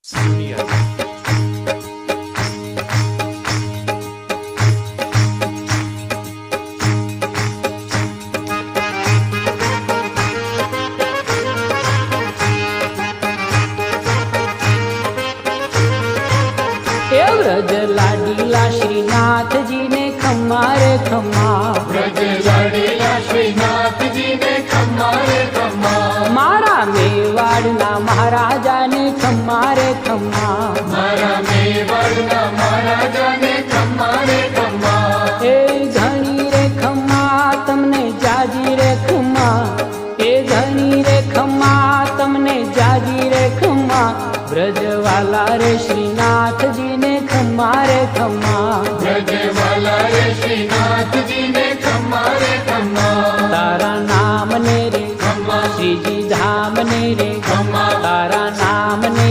व्रज लाडीला श्रीनाथ जी ने खम्मा रे खम्मा, व्रज लाडीला श्रीनाथ जी ने खम्मा रे खम्मा, मारा मेवाड़ना महाराजा ने खम्मा रे खम्मा, मारा मेवाड़ना महाराजा ने खम्मा रे खम्मा, ए धनी रे खम्मा तमने जाजी रे खम्मा, ए धनी रे खम्मा तमने जाजी रे खम्मा, ब्रजवाला रे श्रीनाथ जी ने खम्मा रे खम्मा, ब्रजवाला रे श्रीनाथ जी ने खम्मा रे खम्मा, तारा नाम ने रे खम्मा, श्रीजी धाम ने रे खम्मा, तारा नाम ने